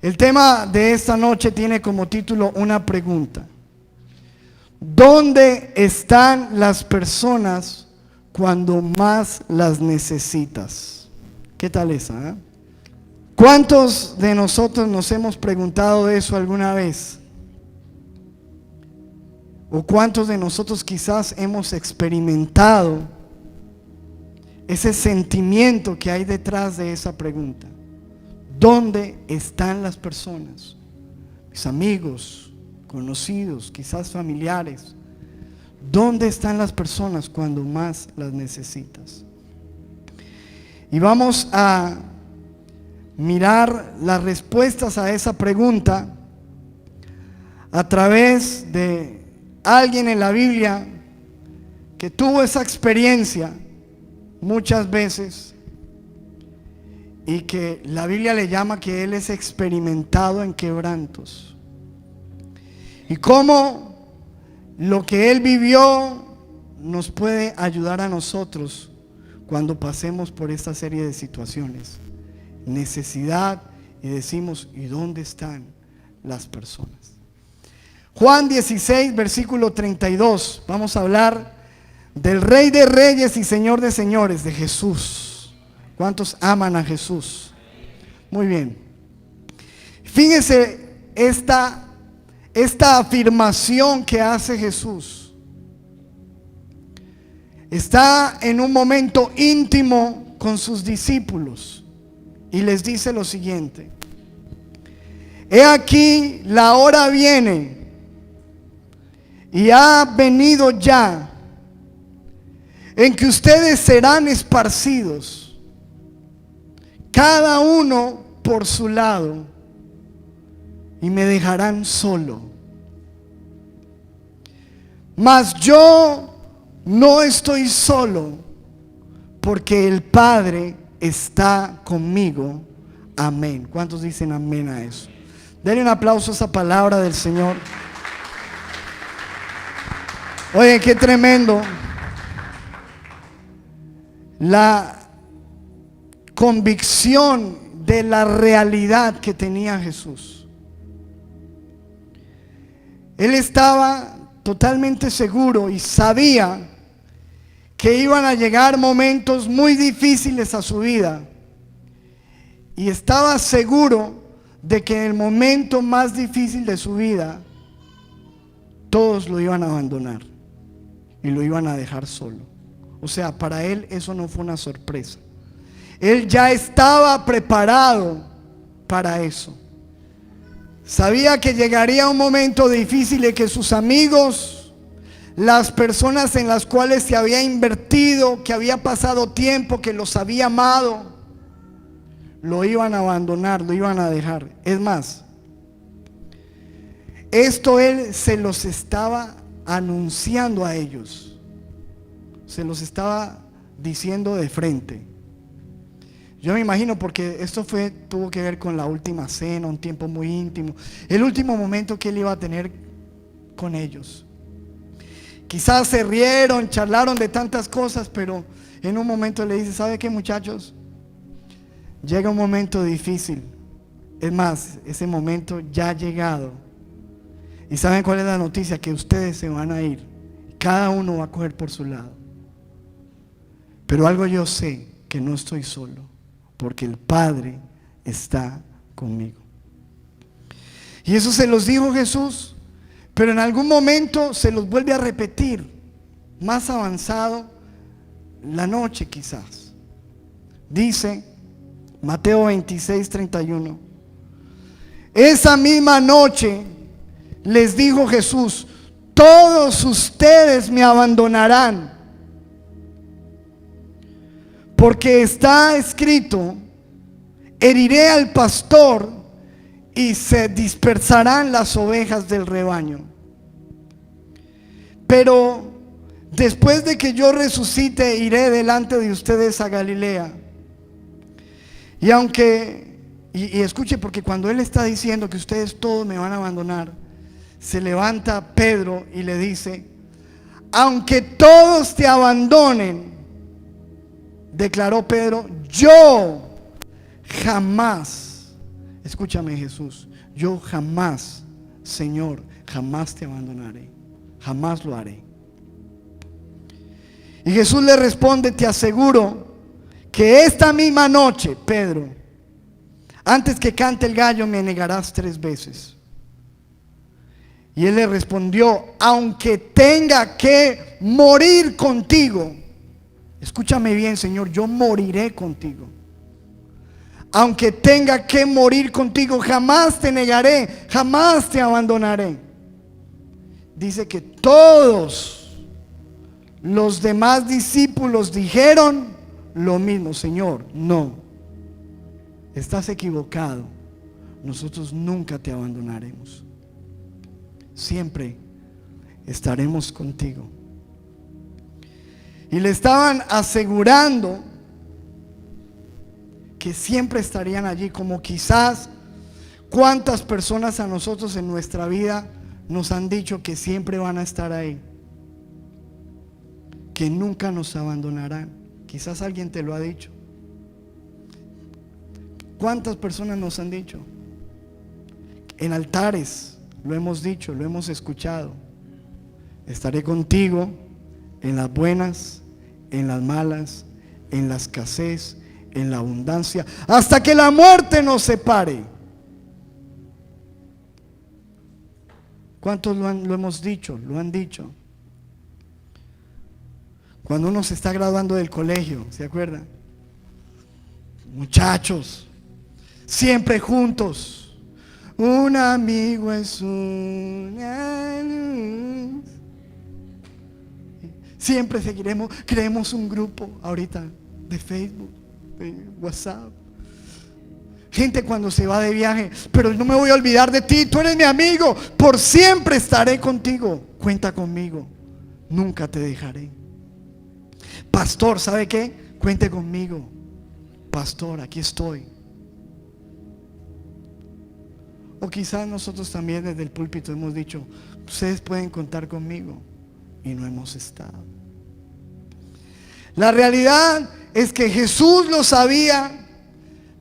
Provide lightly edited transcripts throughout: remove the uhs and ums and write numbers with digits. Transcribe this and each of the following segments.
El tema de esta noche tiene como título una pregunta. ¿Dónde están las personas cuando más las necesitas? ¿Qué tal esa? ¿Cuántos de nosotros nos hemos preguntado eso alguna vez? ¿O cuántos de nosotros quizás hemos experimentado ese sentimiento que hay detrás de esa pregunta? ¿Dónde están las personas? Mis amigos, conocidos, quizás familiares. ¿Dónde están las personas cuando más las necesitas? Y vamos a mirar las respuestas a esa pregunta a través de alguien en la Biblia que tuvo esa experiencia muchas veces y que la Biblia le llama que él es experimentado en quebrantos, y cómo lo que él vivió nos puede ayudar a nosotros cuando pasemos por esta serie de situaciones, necesidad, y decimos, ¿y dónde están las personas? Juan 16, versículo 32. Vamos a hablar del Rey de Reyes y Señor de Señores, de Jesús. ¿Cuántos aman a Jesús? Muy bien. Fíjese esta afirmación que hace Jesús. Está en un momento íntimo con sus discípulos y les dice lo siguiente: he aquí, la hora viene y ha venido ya en que ustedes serán esparcidos, cada uno por su lado, y me dejarán solo. Mas yo no estoy solo, porque el Padre está conmigo. Amén. ¿Cuántos dicen amén a eso? Denle un aplauso a esa palabra del Señor. Oye, qué tremendo. La convicción de la realidad que tenía Jesús. Él estaba totalmente seguro y sabía que iban a llegar momentos muy difíciles a su vida, y estaba seguro de que en el momento más difícil de su vida todos lo iban a abandonar y lo iban a dejar solo. O sea, para él eso no fue una sorpresa. Él ya estaba preparado para eso. Sabía que llegaría un momento difícil y que sus amigos, las personas en las cuales se había invertido, que había pasado tiempo, que los había amado, lo iban a abandonar, lo iban a dejar. Es más, esto él se los estaba anunciando a ellos, se los estaba diciendo de frente. Yo me imagino, porque esto tuvo que ver con la última cena, un tiempo muy íntimo, el último momento que él iba a tener con ellos. Quizás se rieron, charlaron de tantas cosas, pero en un momento le dice: ¿sabe qué, muchachos? Llega un momento difícil. Es más, ese momento ya ha llegado. ¿Y saben cuál es la noticia? Que ustedes se van a ir. Cada uno va a coger por su lado. Pero algo yo sé, que no estoy solo, porque el Padre está conmigo. Y eso se los dijo Jesús, pero en algún momento se los vuelve a repetir, más avanzado la noche quizás. Dice Mateo 26, 31. Esa misma noche les dijo Jesús: todos ustedes me abandonarán, porque está escrito: heriré al pastor y se dispersarán las ovejas del rebaño. Pero después de que yo resucite, iré delante de ustedes a Galilea. Y escuche, porque cuando él está diciendo que ustedes todos me van a abandonar, se levanta Pedro y le dice: aunque todos te abandonen, declaró Pedro, yo jamás Escúchame, Jesús, yo jamás, Señor, jamás te abandonaré, jamás lo haré. Y Jesús le responde: te aseguro que esta misma noche, Pedro, antes que cante el gallo, me negarás 3 veces. Y él le respondió: aunque tenga que morir contigo. Escúchame bien, Señor, yo moriré contigo. Aunque tenga que morir contigo, jamás te negaré, jamás te abandonaré. Dice que todos los demás discípulos dijeron lo mismo: Señor, no, estás equivocado, nosotros nunca te abandonaremos, siempre estaremos contigo. Y le estaban asegurando que siempre estarían allí, como quizás cuántas personas a nosotros en nuestra vida nos han dicho que siempre van a estar ahí, que nunca nos abandonarán. Quizás alguien te lo ha dicho. ¿Cuántas personas nos han dicho? En altares lo hemos dicho, lo hemos escuchado: estaré contigo en las buenas, en las malas, en la escasez, en la abundancia, hasta que la muerte nos separe. ¿Cuántos lo hemos dicho? Lo han dicho. Cuando uno se está graduando del colegio, ¿se acuerdan? Muchachos, siempre juntos. Un amigo es una luz. Siempre seguiremos. Creemos un grupo ahorita de Facebook, de WhatsApp. Gente cuando se va de viaje: pero no me voy a olvidar de ti, tú eres mi amigo, por siempre estaré contigo, cuenta conmigo, nunca te dejaré. Pastor, ¿sabe qué? Cuente conmigo, pastor, aquí estoy. O quizás nosotros también desde el púlpito hemos dicho: ustedes pueden contar conmigo, y no hemos estado. La realidad es que Jesús lo sabía.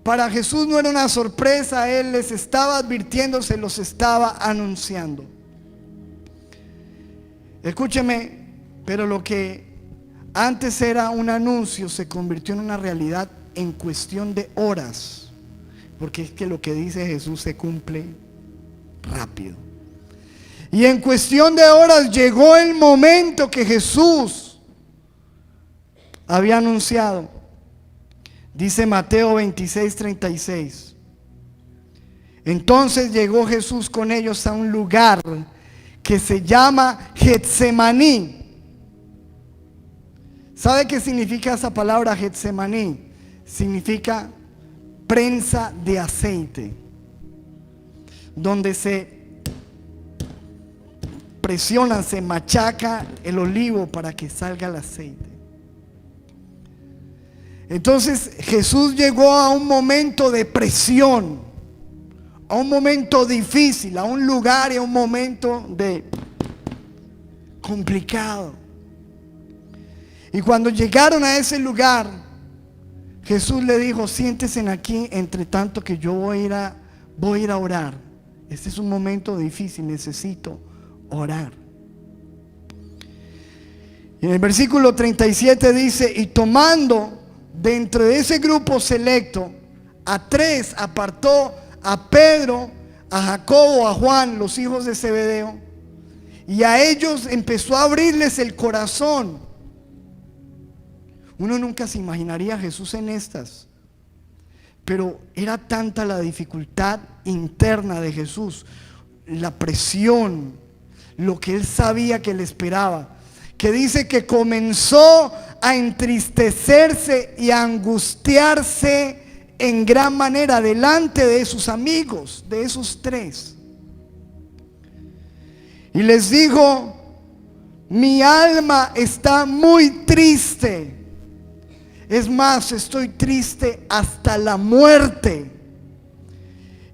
Para Jesús no era una sorpresa, Él les estaba advirtiendo, se los estaba anunciando. Escúcheme, pero lo que antes era un anuncio se convirtió en una realidad en cuestión de horas, porque es que lo que dice Jesús se cumple rápido. Y en cuestión de horas llegó el momento que Jesús había anunciado. Dice Mateo 26:36. Entonces llegó Jesús con ellos a un lugar que se llama Getsemaní. ¿Sabe qué significa esa palabra Getsemaní? Significa prensa de aceite, donde se presiona, se machaca el olivo para que salga el aceite. Entonces Jesús llegó a un momento de presión, a un momento difícil, a un lugar y a un momento de complicado. Y cuando llegaron a ese lugar, Jesús le dijo: siéntense aquí entre tanto que yo voy a ir a orar. Este es un momento difícil, necesito orar. Y en el versículo 37 dice: y tomando dentro de ese grupo selecto a 3, apartó a Pedro, a Jacobo, a Juan, los hijos de Zebedeo, y a ellos empezó a abrirles el corazón. Uno nunca se imaginaría a Jesús en estas, pero era tanta la dificultad interna de Jesús, la presión, lo que él sabía que le esperaba, que dice que comenzó a entristecerse y a angustiarse en gran manera delante de sus amigos, de esos 3. Y les dijo: mi alma está muy triste. Es más, estoy triste hasta la muerte.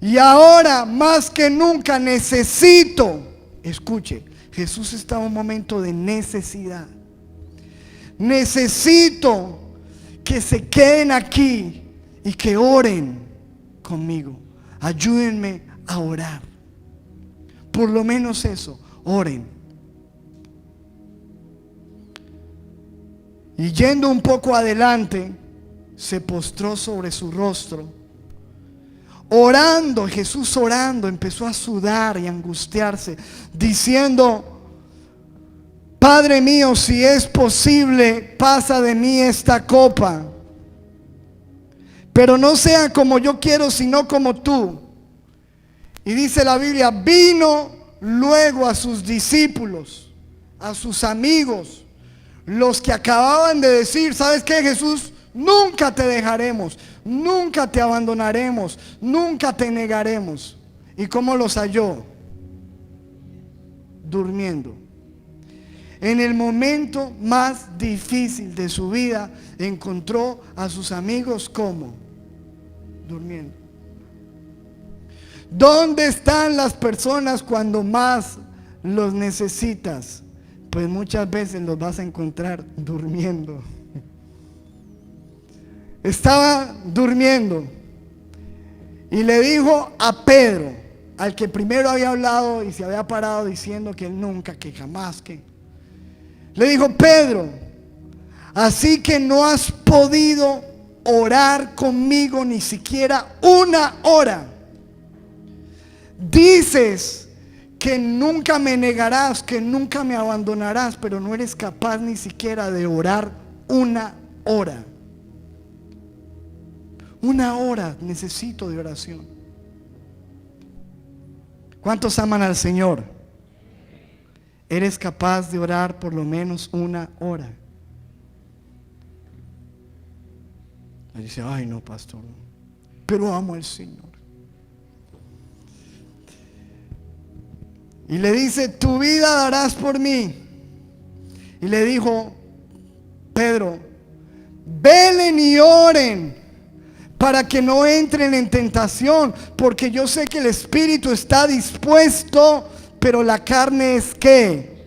Y ahora más que nunca necesito. Escuche, Jesús está en un momento de necesidad. Necesito que se queden aquí y que oren conmigo. ayúdenme a orar. Por lo menos eso, oren. Y yendo un poco adelante, se postró sobre su rostro. Orando, Jesús orando, empezó a sudar y angustiarse, diciendo: Padre mío, si es posible, pasa de mí esta copa. Pero no sea como yo quiero, sino como tú. Y dice la Biblia, vino luego a sus discípulos, a sus amigos, los que acababan de decir: ¿sabes qué, Jesús? Nunca te dejaremos, nunca te abandonaremos, nunca te negaremos. ¿Y cómo los halló? Durmiendo. En el momento más difícil de su vida, encontró a sus amigos ¿cómo? Durmiendo. ¿Dónde están las personas cuando más los necesitas? Pues muchas veces los vas a encontrar durmiendo. Estaba durmiendo y le dijo a Pedro, al que primero había hablado y se había parado diciendo que él nunca, que jamás, que le dijo: Pedro, así que no has podido orar conmigo ni siquiera una hora. Dices que nunca me negarás, que nunca me abandonarás, pero no eres capaz ni siquiera de orar una hora. Una hora necesito de oración. ¿Cuántos aman al Señor? ¿Eres capaz de orar por lo menos una hora? Y dice: ay no, pastor, pero amo al Señor. Y le dice: tu vida darás por mí. Y le dijo Pedro: velen y oren para que no entren en tentación, porque yo sé que el espíritu está dispuesto, pero la carne es ¿qué?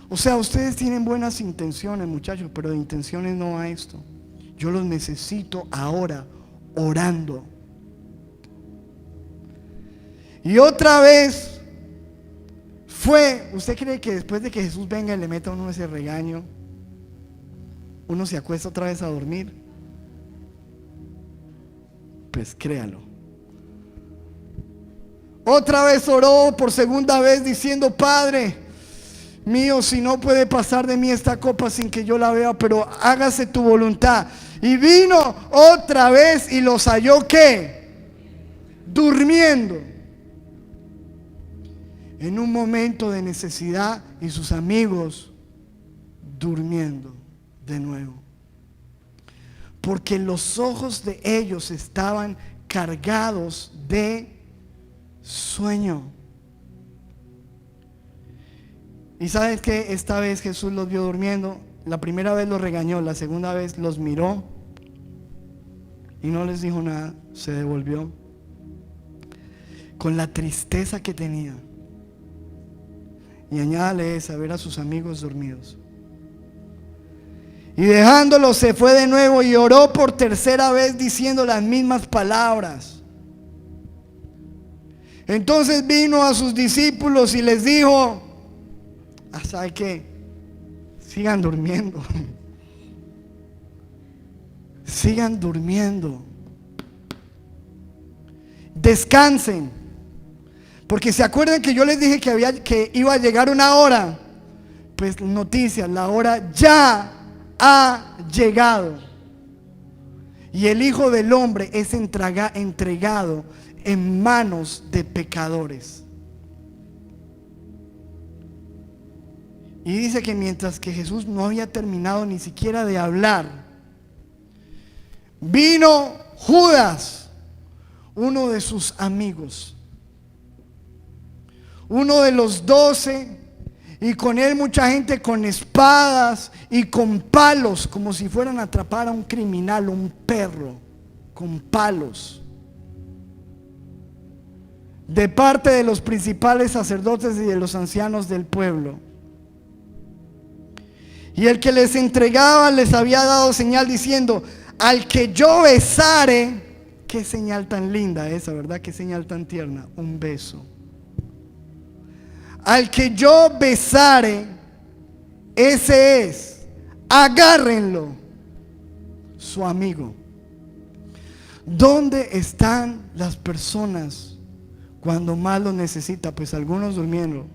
O sea, ustedes tienen buenas intenciones, muchachos, pero de intenciones no a esto. Yo los necesito ahora orando. Y otra vez fue. ¿Usted cree que después de que Jesús venga y le meta a uno ese regaño, uno se acuesta otra vez a dormir? Pues créalo. Otra vez oró por segunda vez diciendo: Padre mío, si no puede pasar de mí esta copa sin que yo la vea, pero hágase tu voluntad. Y vino otra vez y los halló ¿qué? Durmiendo. En un momento de necesidad, y sus amigos durmiendo de nuevo. Porque los ojos de ellos estaban cargados de sueño. Y sabes que esta vez Jesús los vio durmiendo. La primera vez los regañó, la segunda vez los miró y no les dijo nada, se devolvió con la tristeza que tenía. Y añádale esa, ver a sus amigos dormidos. Y dejándolos se fue de nuevo y oró por tercera vez diciendo las mismas palabras. Entonces vino a sus discípulos y les dijo: ¿sabe qué? Sigan durmiendo. Sigan durmiendo. Descansen. Porque se acuerdan que yo les dije que iba a llegar una hora. Pues noticias, la hora ya ha llegado. Y el Hijo del Hombre es entregado en manos de pecadores. Y dice que mientras que Jesús no había terminado ni siquiera de hablar, vino Judas, uno de sus amigos, uno de los 12, y con él mucha gente con espadas y con palos, como si fueran a atrapar a un criminal, un perro, con palos, de parte de los principales sacerdotes y de los ancianos del pueblo. Y el que les entregaba les había dado señal diciendo: al que yo besare, qué señal tan linda esa, ¿verdad? Qué señal tan tierna. Un beso. Al que yo besare, ese es, agárrenlo, su amigo. ¿Dónde están las personas cuando más lo necesita? Pues algunos durmiendo,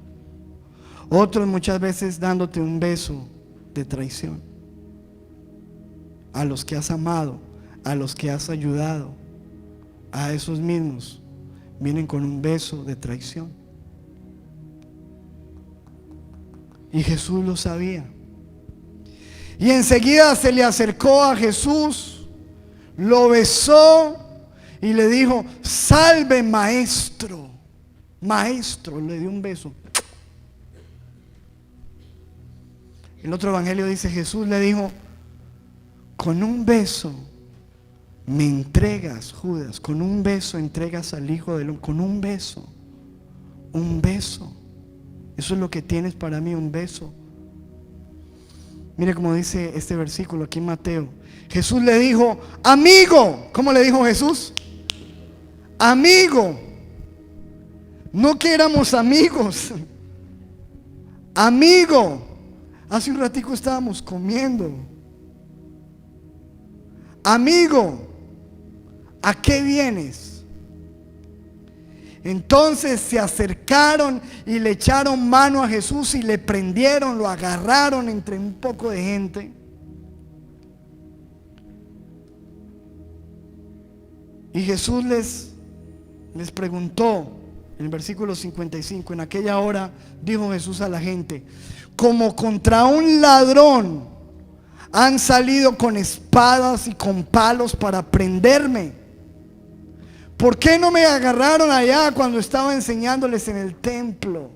otros muchas veces dándote un beso de traición. A los que has amado, a los que has ayudado, a esos mismos vienen con un beso de traición. Y Jesús lo sabía. Y enseguida se le acercó a Jesús, lo besó y le dijo: salve, maestro. Maestro, le dio un beso. El otro evangelio dice: Jesús le dijo: con un beso me entregas, Judas, con un beso entregas al Hijo del Hombre. Con un beso, un beso. Eso es lo que tienes para mí, un beso. Mire cómo dice este versículo aquí en Mateo. Jesús le dijo: amigo. ¿Cómo le dijo Jesús? Amigo. No que éramos amigos. Amigo. Hace un ratico estábamos comiendo. Amigo, ¿a qué vienes? Entonces se acercaron y le echaron mano a Jesús y le prendieron, lo agarraron entre un poco de gente. Y Jesús les preguntó en el versículo 55: en aquella hora dijo Jesús a la gente: como contra un ladrón han salido con espadas y con palos para prenderme. ¿Por qué no me agarraron allá cuando estaba enseñándoles en el templo?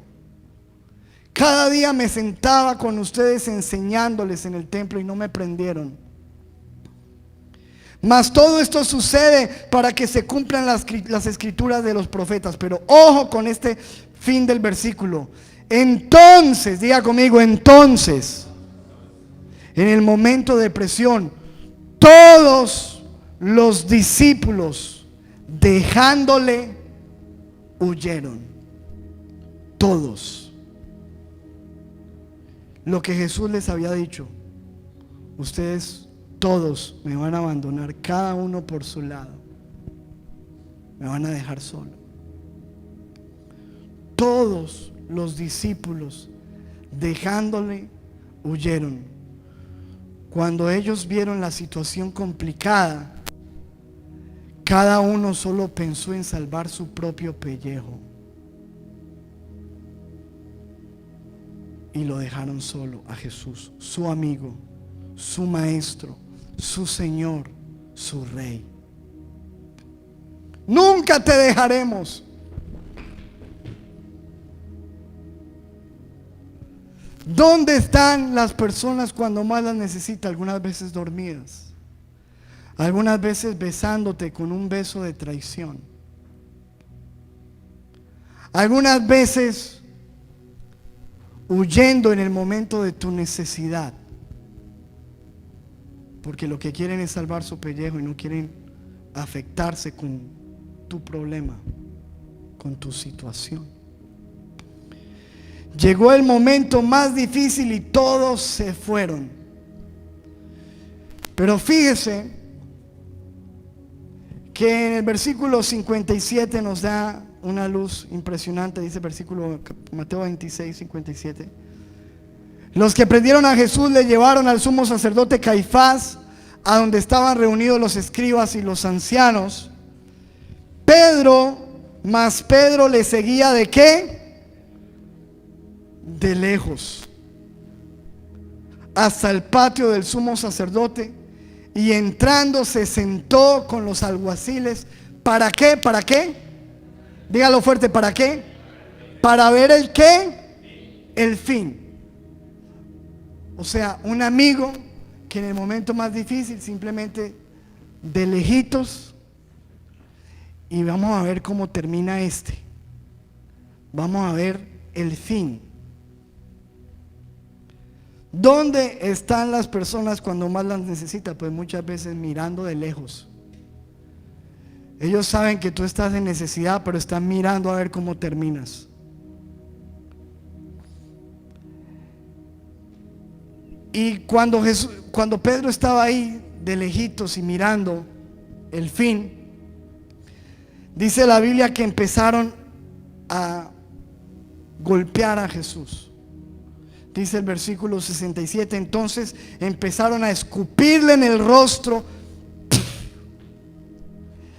Cada día me sentaba con ustedes enseñándoles en el templo y no me prendieron. Mas todo esto sucede para que se cumplan las escrituras de los profetas. Pero ojo con este fin del versículo. Entonces, diga conmigo, entonces, en el momento de presión, todos los discípulos, dejándole, huyeron. Todos. Lo que Jesús les había dicho: ustedes todos me van a abandonar, cada uno por su lado. Me van a dejar solo. Todos los discípulos, dejándole, huyeron. Cuando ellos vieron la situación complicada, cada uno solo pensó en salvar su propio pellejo. Y lo dejaron solo a Jesús, su amigo, su maestro, su Señor, su Rey. Nunca te dejaremos. ¿Dónde están las personas cuando más las necesita? Algunas veces dormidas, algunas veces besándote con un beso de traición, algunas veces huyendo en el momento de tu necesidad, porque lo que quieren es salvar su pellejo y no quieren afectarse con tu problema, con tu situación. Llegó el momento más difícil y todos se fueron. Pero fíjese que en el versículo 57 nos da una luz impresionante. Dice versículo Mateo 26, 57. Los que prendieron a Jesús le llevaron al sumo sacerdote Caifás, a donde estaban reunidos los escribas y los ancianos. Mas Pedro le seguía ¿de qué? De lejos, hasta el patio del sumo sacerdote, y entrando se sentó con los alguaciles. ¿Para qué? ¿Para qué? Dígalo fuerte, ¿para qué? Para ver el qué, el fin. O sea, un amigo que en el momento más difícil simplemente de lejitos, y vamos a ver cómo termina este. Vamos a ver el fin. ¿Dónde están las personas cuando más las necesitan? Pues muchas veces mirando de lejos, Ellos saben que tú estás en necesidad, pero están mirando a ver cómo terminas. Y cuando Pedro estaba ahí de lejitos y mirando el fin, dice la Biblia que empezaron a golpear a Jesús. Dice el versículo 67, entonces empezaron a escupirle en el rostro,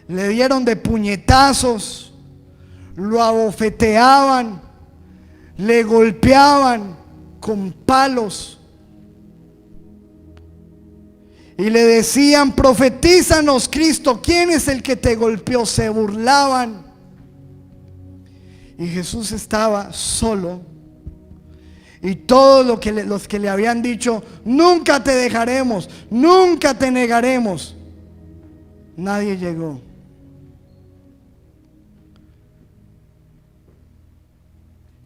le dieron de puñetazos, lo abofeteaban, le golpeaban con palos y le decían: profetízanos, Cristo, ¿quién es el que te golpeó? Se burlaban. Y Jesús estaba solo, y todos los que le habían dicho: nunca te dejaremos, nunca te negaremos, nadie llegó.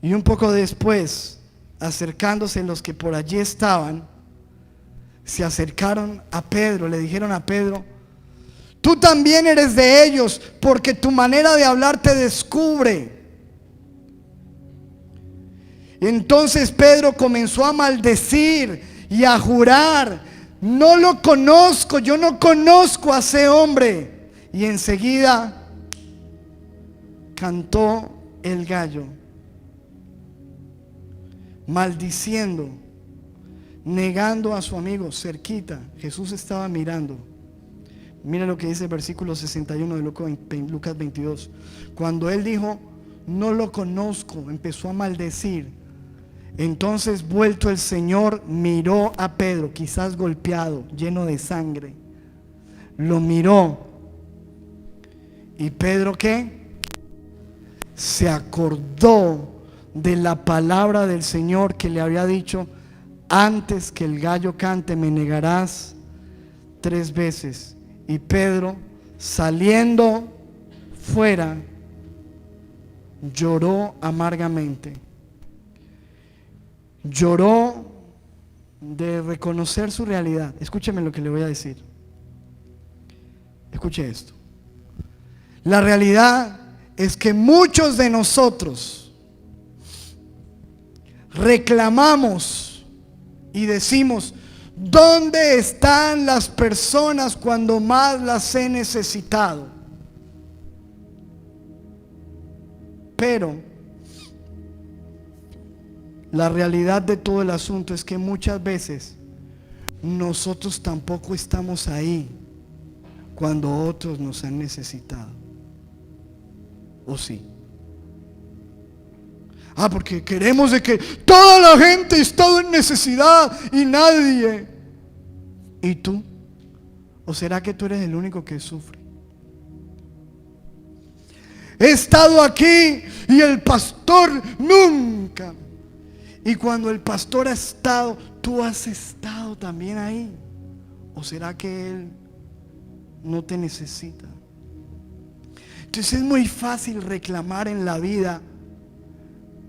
Y un poco después, acercándose los que por allí estaban, se acercaron a Pedro, le dijeron a Pedro: tú también eres de ellos, porque tu manera de hablar te descubre. Entonces Pedro comenzó a maldecir y a jurar: no lo conozco, yo no conozco a ese hombre. Y enseguida cantó el gallo, maldiciendo, negando a su amigo cerquita. Jesús estaba mirando. Mira lo que dice el versículo 61 de Lucas 22. Cuando él dijo: no lo conozco, empezó a maldecir. Entonces, vuelto el Señor, miró a Pedro, quizás golpeado, lleno de sangre. Lo miró. ¿Y Pedro qué? Se acordó de la palabra del Señor que le había dicho: antes que el gallo cante me negarás 3 veces. Y Pedro, saliendo fuera, lloró amargamente. Lloró de reconocer su realidad. Escúcheme lo que le voy a decir. Escuche esto. La realidad es que muchos de nosotros reclamamos y decimos: ¿dónde están las personas cuando más las he necesitado? Pero la realidad de todo el asunto es que muchas veces nosotros tampoco estamos ahí cuando otros nos han necesitado. ¿O sí? Porque queremos de que toda la gente ha estado en necesidad y nadie. ¿Y tú? ¿O será que tú eres el único que sufre? He estado aquí y el pastor nunca. Y cuando el pastor ha estado, tú has estado también ahí. ¿O será que él no te necesita? Entonces es muy fácil reclamar en la vida: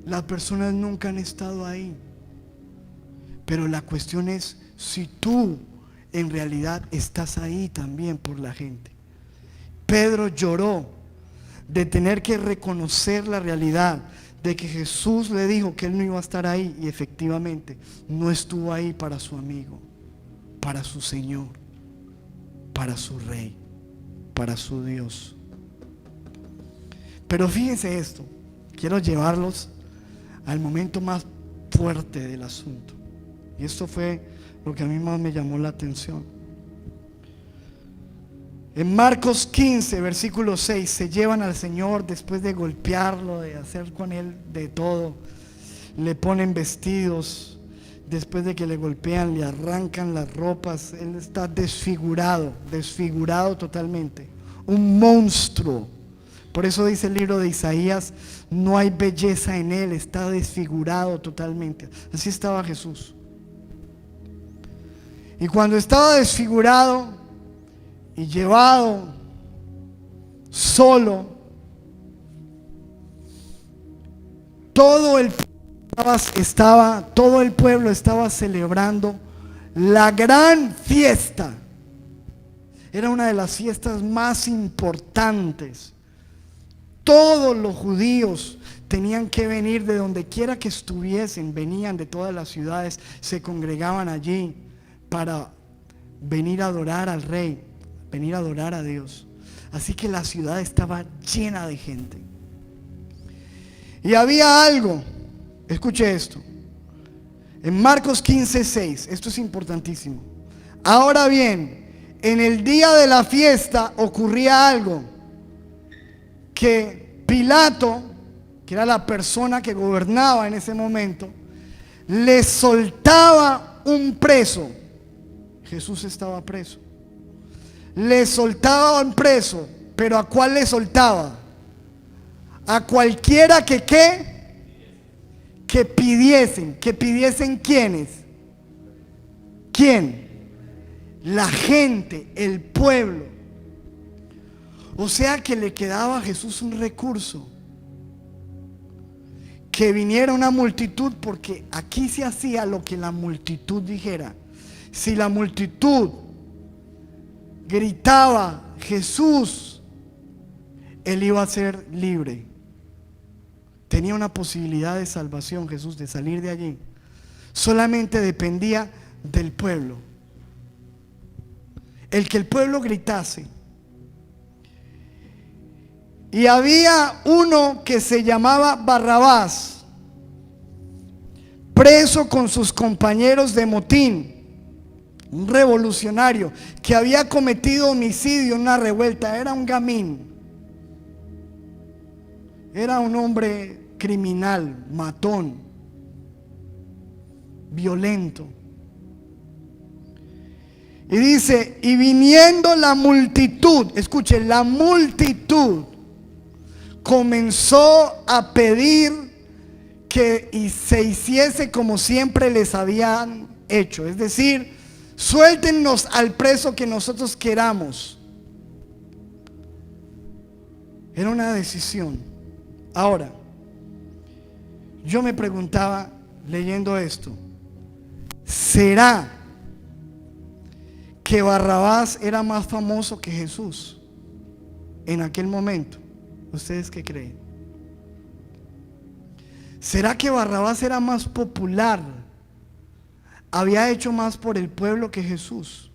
las personas nunca han estado ahí. Pero la cuestión es si tú en realidad estás ahí también por la gente. Pedro lloró de tener que reconocer la realidad de que Jesús le dijo que él no iba a estar ahí, y efectivamente no estuvo ahí para su amigo, para su Señor, para su Rey, para su Dios. Pero fíjense esto, quiero llevarlos al momento más fuerte del asunto, y esto fue lo que a mí más me llamó la atención. En Marcos 15, versículo 6, se llevan al Señor después de golpearlo, de hacer con él de todo. Le ponen vestidos, después de que le golpean, le arrancan las ropas. Él está desfigurado totalmente, un monstruo. Por eso dice el libro de Isaías: no hay belleza en él, está desfigurado totalmente. Así estaba Jesús. Y cuando estaba desfigurado y llevado solo, todo el pueblo estaba celebrando la gran fiesta Era una de las fiestas más importantes. Todos los judíos tenían que venir de donde quiera que estuviesen, venían de todas las ciudades, se congregaban allí para venir a adorar al Rey, venir a adorar a Dios. Así que la ciudad estaba llena de gente. Y había algo, escuche esto, en Marcos 15:6, esto es importantísimo. Ahora bien, en el día de la fiesta ocurría algo, que Pilato, que era la persona que gobernaba en ese momento, le soltaba un preso. Jesús estaba preso. Le soltaba un preso, pero ¿a cuál le soltaba? A cualquiera que pidiesen. ¿Que pidiesen quiénes? ¿Quién? La gente, el pueblo. O sea que le quedaba a Jesús un recurso, que viniera una multitud, porque aquí se hacía lo que la multitud dijera. Si la multitud gritaba Jesús, él iba a ser libre. Tenía una posibilidad de salvación Jesús, de salir de allí. Solamente dependía del pueblo. El que el pueblo gritase. Y había uno que se llamaba Barrabás, preso con sus compañeros de motín, un revolucionario que había cometido homicidio en una revuelta. Era un gamín, era un hombre criminal, matón, violento. Y dice, y viniendo la multitud, escuche, la multitud comenzó a pedir que se hiciese como siempre les habían hecho, es decir, suéltennos al preso que nosotros queramos. Era una decisión. Ahora, yo me preguntaba leyendo esto, ¿será que Barrabás era más famoso que Jesús en aquel momento? ¿Ustedes qué creen? ¿Será que Barrabás era más popular? ¿Había hecho más por el pueblo que Jesús?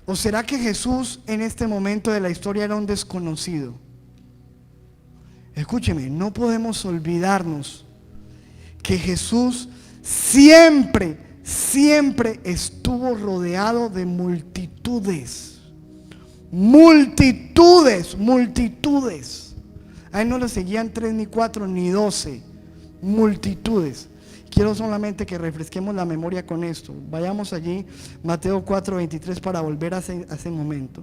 ¿O será que Jesús en este momento de la historia era un desconocido? Escúcheme, no podemos olvidarnos que Jesús siempre estuvo rodeado de multitudes. Multitudes. A él no le seguían 3 ni 4 ni 12, multitudes. Quiero solamente que refresquemos la memoria con esto. Vayamos allí, Mateo 4:23, para volver a ese momento.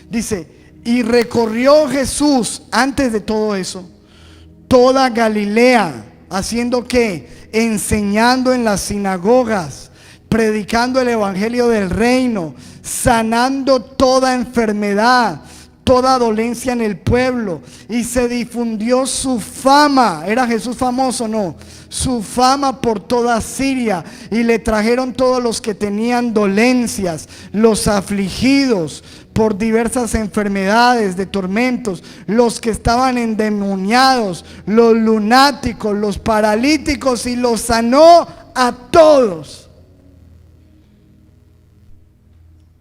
Dice, y recorrió Jesús, antes de todo eso, toda Galilea, haciendo ¿qué? Enseñando en las sinagogas, predicando el evangelio del reino, sanando toda enfermedad, toda dolencia en el pueblo, y se difundió su fama. ¿Era Jesús famoso? No. Su fama por toda Siria, y le trajeron todos los que tenían dolencias, los afligidos por diversas enfermedades, de tormentos, los que estaban endemoniados, los lunáticos, los paralíticos, y los sanó a todos.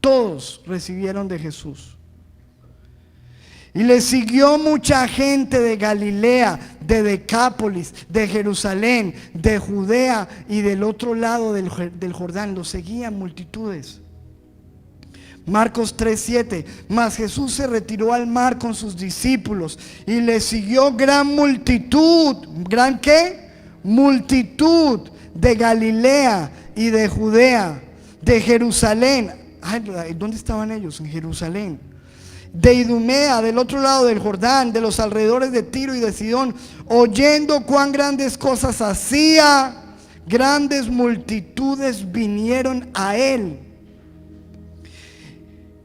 Todos recibieron de Jesús. Y le siguió mucha gente de Galilea, de Decápolis, de Jerusalén, de Judea y del otro lado del Jordán. Lo seguían multitudes. Marcos 3:7. Mas Jesús se retiró al mar con sus discípulos, y le siguió gran multitud. ¿Gran qué? Multitud de Galilea y de Judea, de Jerusalén. Ay, ¿dónde estaban ellos? En Jerusalén. De Idumea, del otro lado del Jordán, de los alrededores de Tiro y de Sidón, oyendo cuán grandes cosas hacía, grandes multitudes vinieron a él.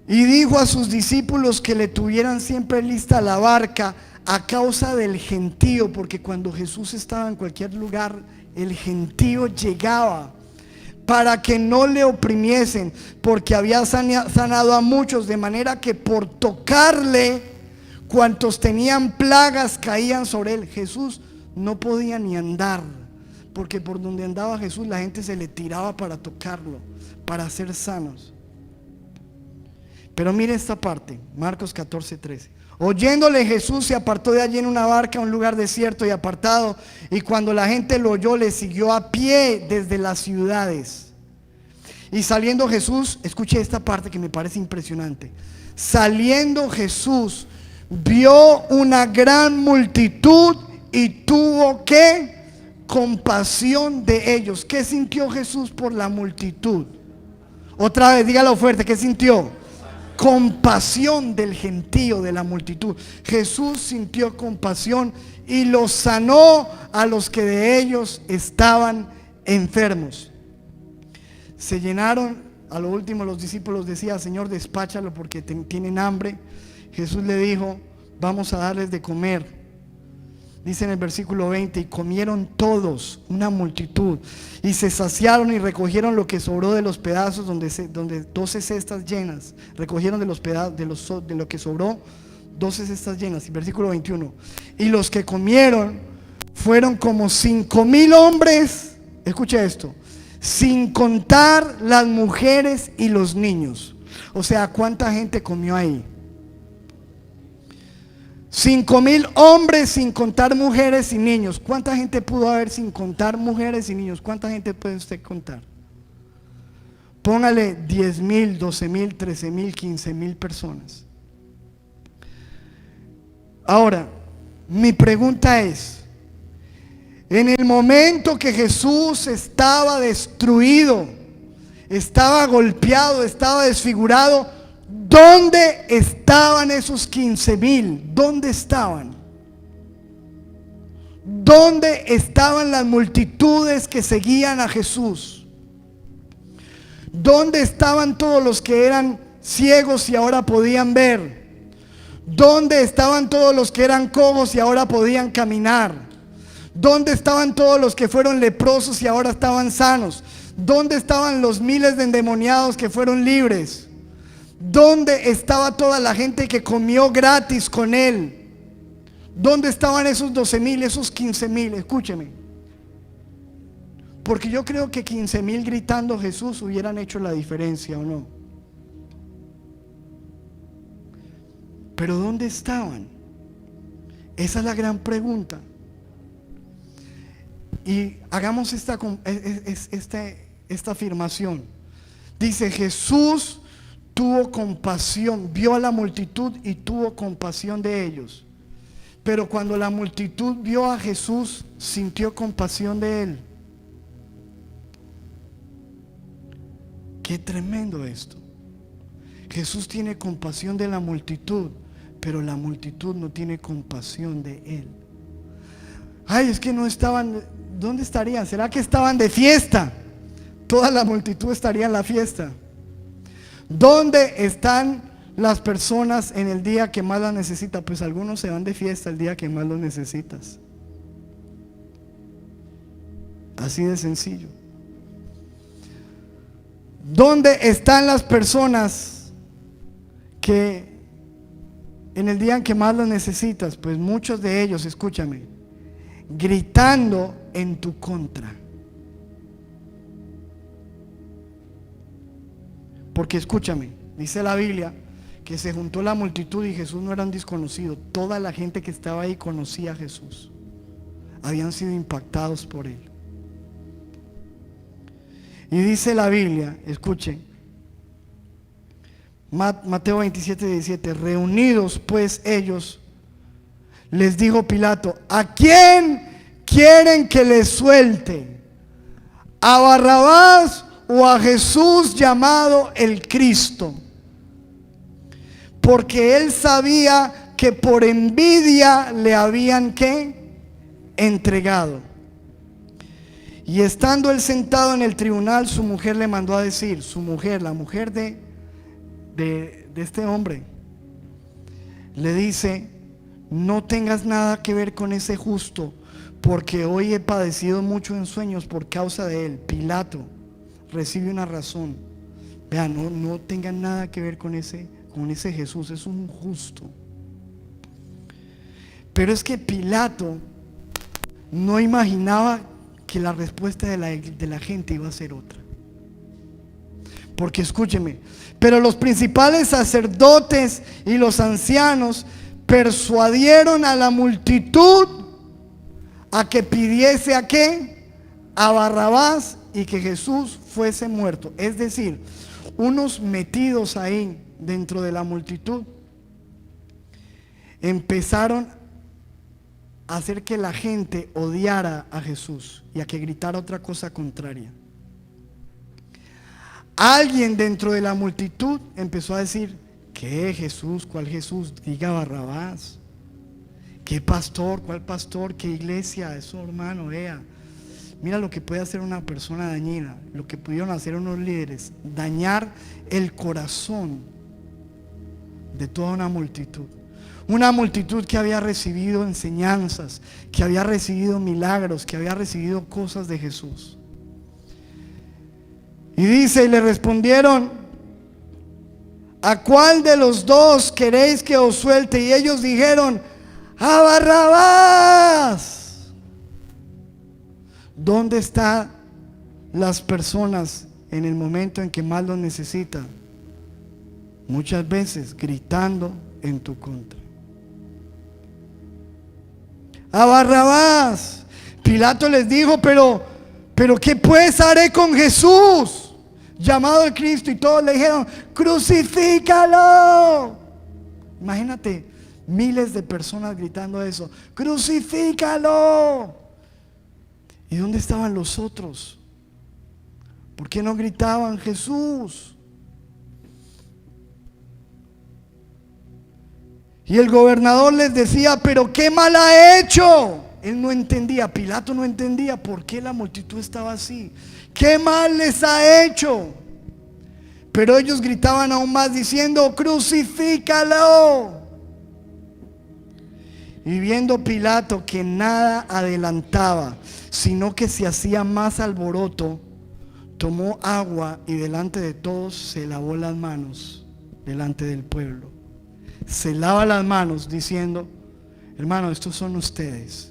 Y dijo a sus discípulos que le tuvieran siempre lista la barca a causa del gentío, porque cuando Jesús estaba en cualquier lugar, el gentío llegaba. para que no le oprimiesen, porque había sanado a muchos, de manera que por tocarle, cuantos tenían plagas caían sobre él. Jesús no podía ni andar, porque por donde andaba Jesús la gente se le tiraba para tocarlo, para ser sanos. Pero mire esta parte, Marcos 14:13. Oyéndole, Jesús se apartó de allí en una barca a un lugar desierto y apartado, y cuando la gente lo oyó, le siguió a pie desde las ciudades. Y saliendo Jesús, escuche esta parte que me parece impresionante. Saliendo Jesús, vio una gran multitud y tuvo ¿qué? Compasión de ellos. ¿Qué sintió Jesús por la multitud? Otra vez, dígalo fuerte, ¿qué sintió? Compasión del gentío, de la multitud. Jesús sintió compasión y los sanó a los que de ellos estaban enfermos. Se llenaron. A lo último los discípulos decían: Señor, despáchalo porque tienen hambre. Jesús le dijo: vamos a darles de comer. Dice en el versículo 20: y comieron todos, una multitud, y se saciaron y recogieron lo que sobró de los pedazos, donde 12 cestas llenas. Recogieron de los pedazos, de lo que sobró, 12 cestas llenas. Y versículo 21: y los que comieron fueron como 5,000 hombres. Escucha esto: sin contar las mujeres y los niños. O sea, ¿cuánta gente comió ahí? 5,000 hombres, sin contar mujeres y niños. ¿Cuánta gente pudo haber sin contar mujeres y niños? ¿Cuánta gente puede usted contar? Póngale 10,000, 12,000, 13,000, 15,000 personas. Ahora, mi pregunta es: en el momento que Jesús estaba destruido, estaba golpeado, estaba desfigurado, ¿dónde estaban esos 15,000? ¿Dónde estaban? ¿Dónde estaban las multitudes que seguían a Jesús? ¿Dónde estaban todos los que eran ciegos y ahora podían ver? ¿Dónde estaban todos los que eran cojos y ahora podían caminar? ¿Dónde estaban todos los que fueron leprosos y ahora estaban sanos? ¿Dónde estaban los miles de endemoniados que fueron libres? ¿Dónde estaba toda la gente que comió gratis con él? ¿Dónde estaban esos 12,000, esos 15,000? Escúcheme, porque yo creo que 15,000 gritando Jesús hubieran hecho la diferencia, ¿o no? Pero ¿dónde estaban? Esa es la gran pregunta. Y hagamos esta afirmación. Dice: Jesús tuvo compasión, vio a la multitud y tuvo compasión de ellos. Pero cuando la multitud vio a Jesús, sintió compasión de él. Qué tremendo esto. Jesús tiene compasión de la multitud, pero la multitud no tiene compasión de él. Ay, es que no estaban. ¿Dónde estarían? ¿Será que estaban de fiesta? Toda la multitud estaría en la fiesta. ¿Dónde están las personas en el día que más las necesitas? Pues algunos se van de fiesta el día que más los necesitas. Así de sencillo. ¿Dónde están las personas que en el día en que más las necesitas? Pues muchos de ellos, escúchame, gritando en tu contra. Porque escúchame, dice la Biblia que se juntó la multitud y Jesús no era un desconocido. Toda la gente que estaba ahí conocía a Jesús. Habían sido impactados por él. Y dice la Biblia, escuchen, Mateo 27:17: reunidos pues ellos, les dijo Pilato: ¿a quién quieren que les suelte? ¿A Barrabás o a Jesús llamado el Cristo? Porque él sabía que por envidia le habían ¿qué? Entregado. Y estando él sentado en el tribunal, su mujer le mandó a decir, su mujer, la mujer de este hombre, le dice: no tengas nada que ver con ese justo, porque hoy he padecido mucho en sueños por causa de él. Pilato recibe una razón. Vean, no tengan nada que ver con ese Jesús, es un justo. Pero es que Pilato no imaginaba que la respuesta de la gente iba a ser otra. Porque escúcheme, pero los principales sacerdotes y los ancianos persuadieron a la multitud a que pidiese ¿a qué? A Barrabás, y que Jesús fuese muerto. Es decir, unos metidos ahí dentro de la multitud empezaron a hacer que la gente odiara a Jesús y a que gritara otra cosa contraria. Alguien dentro de la multitud empezó a decir: ¿qué Jesús? ¿Cuál Jesús? Diga Barrabás. ¿Qué pastor? ¿Cuál pastor? ¿Qué iglesia? Eso, hermano, vea. Mira lo que puede hacer una persona dañina, lo que pudieron hacer unos líderes, dañar el corazón de toda una multitud. Una multitud que había recibido enseñanzas, que había recibido milagros, que había recibido cosas de Jesús. Y dice, y le respondieron: ¿a cuál de los dos queréis que os suelte? Y ellos dijeron: ¡a Barrabás! ¿Dónde están las personas en el momento en que más los necesitan? Muchas veces gritando en tu contra. ¡A Barrabás! Pilato les dijo: pero ¿qué pues haré con Jesús, llamado el Cristo? Y todos le dijeron: ¡crucifícalo! Imagínate, miles de personas gritando eso: ¡crucifícalo! ¿Y dónde estaban los otros? ¿Por qué no gritaban Jesús? Y el gobernador les decía: pero ¿qué mal ha hecho? Él no entendía, Pilato no entendía por qué la multitud estaba así. ¿Qué mal les ha hecho? Pero ellos gritaban aún más diciendo: ¡crucifícalo! Y viendo Pilato que nada adelantaba, sino que se hacía más alboroto, tomó agua y delante de todos se lavó las manos delante del pueblo. Se lava las manos diciendo: hermanos, estos son ustedes.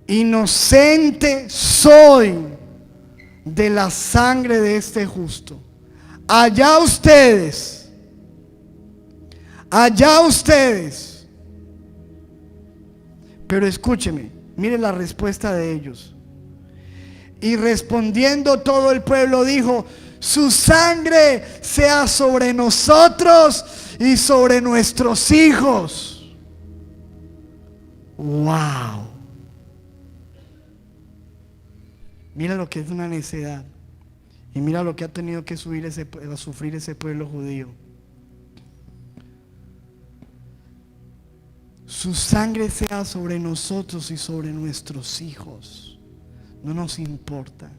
Inocente soy de la sangre de este justo. Allá ustedes. Allá ustedes. Pero escúcheme, mire la respuesta de ellos. Y respondiendo todo el pueblo dijo: su sangre sea sobre nosotros y sobre nuestros hijos. Wow. Mira lo que es una necedad. Y mira lo que ha tenido que sufrir ese pueblo judío. Su sangre sea sobre nosotros y sobre nuestros hijos. No nos importa.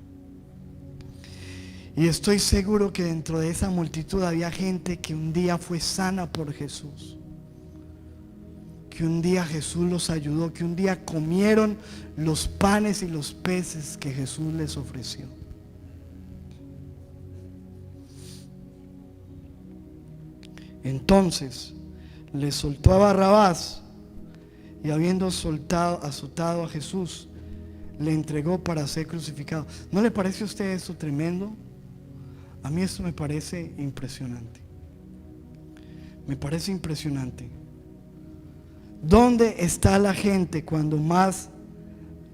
Y estoy seguro que dentro de esa multitud había gente que un día fue sana por Jesús, que un día Jesús los ayudó, que un día comieron los panes y los peces que Jesús les ofreció. Entonces le soltó a Barrabás, y habiendo azotado a Jesús, le entregó para ser crucificado. ¿No le parece a usted esto tremendo? A mí esto me parece impresionante. Me parece impresionante. ¿Dónde está la gente cuando más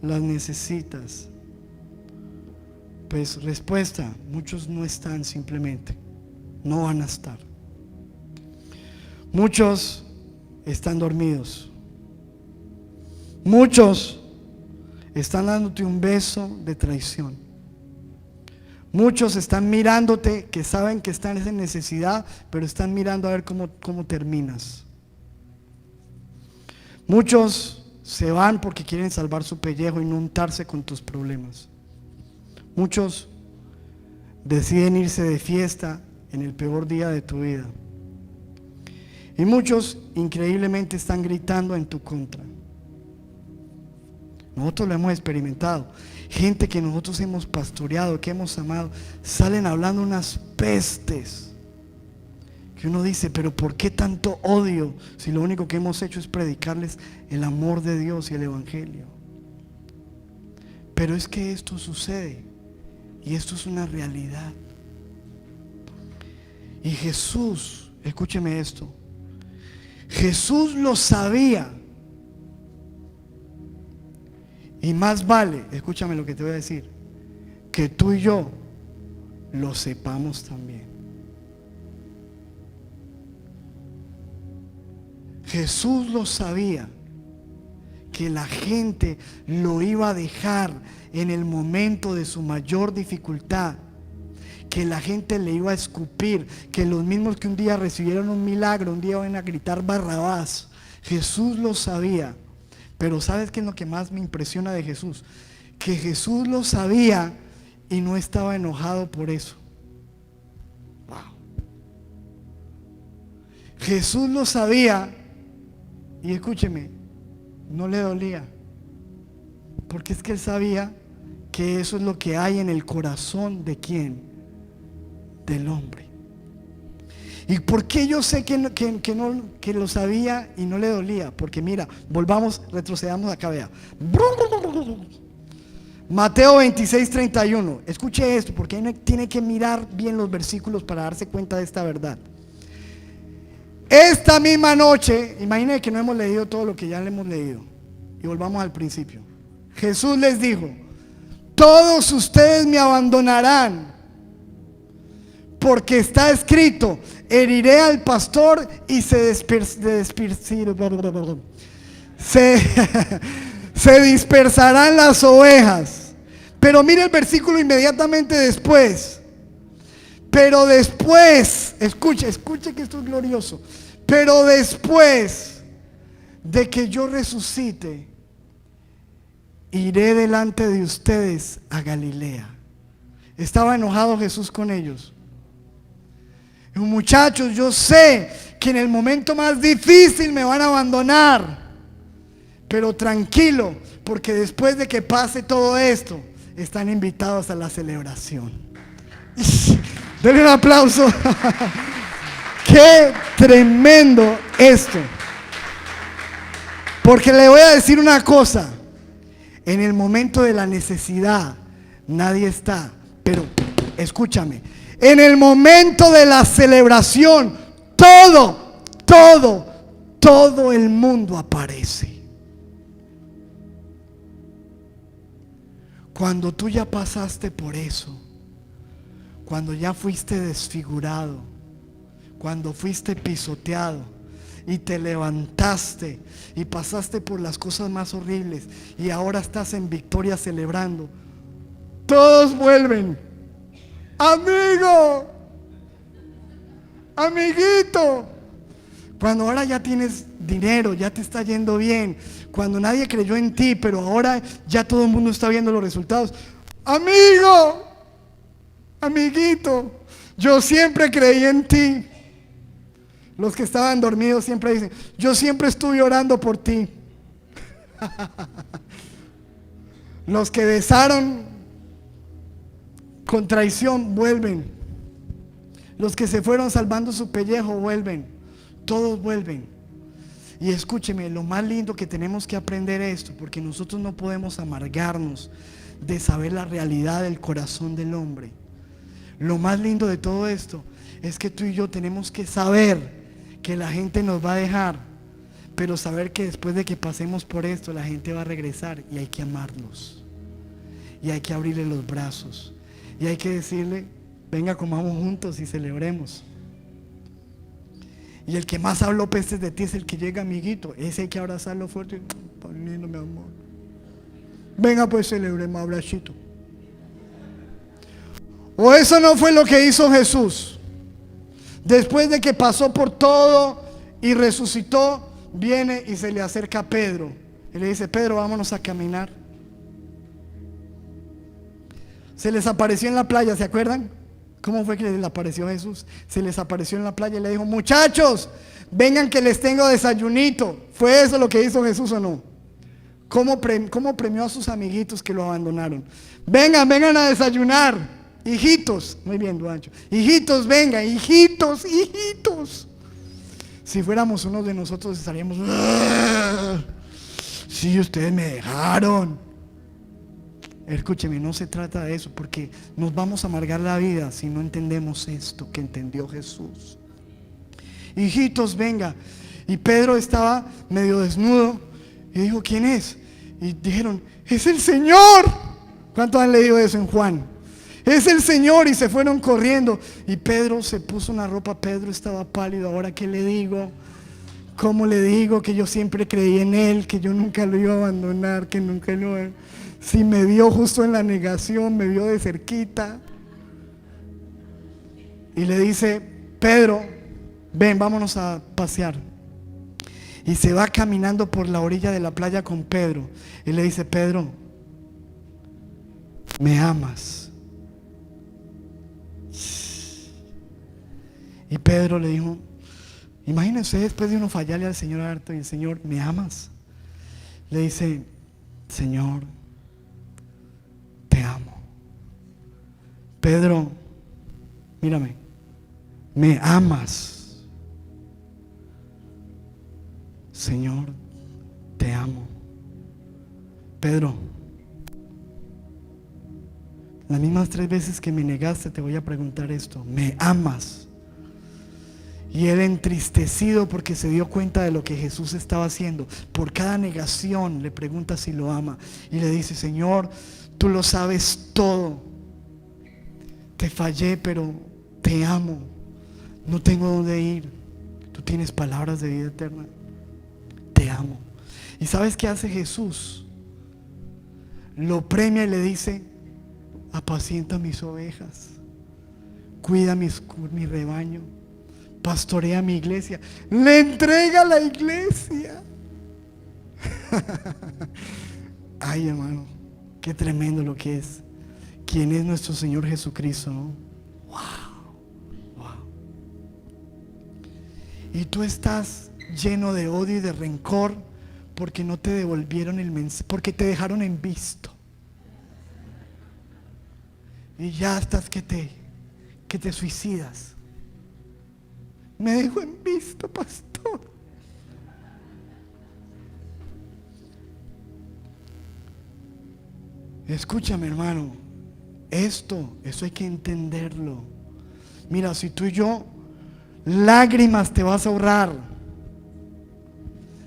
las necesitas? Pues respuesta: muchos no están, simplemente no van a estar. Muchos están dormidos. Muchos están dándote un beso de traición. Muchos están mirándote, que saben que están en necesidad, pero están mirando a ver cómo terminas. Muchos se van porque quieren salvar su pellejo y no untarse con tus problemas. Muchos deciden irse de fiesta en el peor día de tu vida. Y muchos increíblemente están gritando en tu contra. Nosotros lo hemos experimentado. Gente que nosotros hemos pastoreado, que hemos amado, salen hablando unas pestes que uno dice, pero ¿por qué tanto odio si lo único que hemos hecho es predicarles el amor de Dios y el evangelio? Pero es que esto sucede y esto es una realidad. Y Jesús, escúcheme esto, Jesús lo sabía. Y más vale, escúchame lo que te voy a decir, que tú y yo lo sepamos también. Jesús lo sabía, que la gente lo iba a dejar en el momento de su mayor dificultad, que la gente le iba a escupir, que los mismos que un día recibieron un milagro, un día van a gritar Barrabás. Jesús lo sabía. Pero ¿sabes qué es lo que más me impresiona de Jesús? Que Jesús lo sabía y no estaba enojado por eso. Wow. Jesús lo sabía y escúcheme, no le dolía. Porque es que él sabía que eso es lo que hay en el corazón de ¿quién? Del hombre. ¿Y por qué yo sé que lo sabía y no le dolía? Porque mira, retrocedamos acá, vea. Mateo 26:31. Escuche esto, porque ahí tiene que mirar bien los versículos para darse cuenta de esta verdad. Esta misma noche, imagínense que no hemos leído todo lo que ya le hemos leído. Y volvamos al principio. Jesús les dijo: todos ustedes me abandonarán, porque está escrito, heriré al pastor y se dispersarán las ovejas. Pero mire el versículo inmediatamente después. Pero después, escuche que esto es glorioso. Pero después de que yo resucite, iré delante de ustedes a Galilea. ¿Estaba enojado Jesús con ellos? Muchachos, yo sé que en el momento más difícil me van a abandonar, pero tranquilo, porque después de que pase todo esto, están invitados a la celebración. Denle un aplauso. Qué tremendo esto. Porque le voy a decir una cosa: en el momento de la necesidad nadie está, pero escúchame, en el momento de la celebración, todo el mundo aparece. Cuando tú ya pasaste por eso, cuando ya fuiste desfigurado, cuando fuiste pisoteado y te levantaste y pasaste por las cosas más horribles y ahora estás en victoria celebrando, todos vuelven. Amigo, amiguito. Cuando ahora ya tienes dinero, ya te está yendo bien, cuando nadie creyó en ti, pero ahora ya todo el mundo está viendo los resultados. Amigo, amiguito, yo siempre creí en ti. Los que estaban dormidos siempre dicen: yo siempre estuve orando por ti. Los que besaron con traición vuelven. Los que se fueron salvando su pellejo vuelven. Todos vuelven. Y escúcheme, lo más lindo que tenemos que aprender esto, porque nosotros no podemos amargarnos de saber la realidad del corazón del hombre. Lo más lindo de todo esto es que tú y yo tenemos que saber que la gente nos va a dejar, pero saber que después de que pasemos por esto, la gente va a regresar y hay que amarlos. Y hay que abrirle los brazos. Y hay que decirle: venga, comamos juntos y celebremos. Y el que más habló pestes de ti es el que llega, amiguito. Ese hay que abrazarlo fuerte. Tan lindo, mi amor. Venga, pues celebremos, abracito. O eso no fue lo que hizo Jesús. Después de que pasó por todo y resucitó, viene y se le acerca a Pedro. Y le dice: Pedro, vámonos a caminar. Se les apareció en la playa, ¿se acuerdan? ¿Cómo fue que les apareció Jesús? Se les apareció en la playa y le dijo: muchachos, vengan que les tengo desayunito. ¿Fue eso lo que hizo Jesús o no? ¿Cómo premió a sus amiguitos que lo abandonaron? Vengan a desayunar, hijitos. Muy bien, Duancho. Hijitos, vengan, hijitos. Si fuéramos uno de nosotros estaríamos, sí, ustedes me dejaron. Escúcheme, no se trata de eso, porque nos vamos a amargar la vida si no entendemos esto que entendió Jesús. Hijitos, venga. Y Pedro estaba medio desnudo y dijo, ¿quién es? Y dijeron, es el Señor. ¿Cuántos han leído eso en Juan? Es el Señor. Y se fueron corriendo. Y Pedro se puso una ropa. Pedro estaba pálido. Ahora, ¿qué le digo? ¿Cómo le digo que yo siempre creí en Él? Que yo nunca lo iba a abandonar. Que nunca lo... Si me vio justo en la negación, me vio de cerquita. Y le dice, Pedro, ven, vámonos a pasear. Y se va caminando por la orilla de la playa con Pedro. Y le dice, Pedro, ¿me amas? Y Pedro le dijo, imagínense después de uno fallarle al Señor harto y el Señor, ¿me amas? Le dice, Señor, te amo. Pedro, mírame, ¿me amas? Señor, te amo. Pedro, las mismas 3 veces que me negaste te voy a preguntar esto, ¿me amas? Y él, entristecido porque se dio cuenta de lo que Jesús estaba haciendo, por cada negación le pregunta si lo ama y le dice, Señor, tú lo sabes todo, te fallé pero te amo, no tengo dónde ir, tú tienes palabras de vida eterna, te amo. ¿Y sabes qué hace Jesús? Lo premia y le dice, apacienta mis ovejas, cuida mi rebaño, pastorea mi iglesia. Le entrega la iglesia. Ay, hermano, qué tremendo lo que es. ¿Quién es nuestro Señor Jesucristo, no? Wow. Y tú estás lleno de odio y de rencor porque no te devolvieron el mensaje, porque te dejaron en visto. Y ya estás que te suicidas. Me dejó en visto, pastor. Escúchame, hermano. Eso hay que entenderlo. Mira, si tú y yo, lágrimas te vas a ahorrar.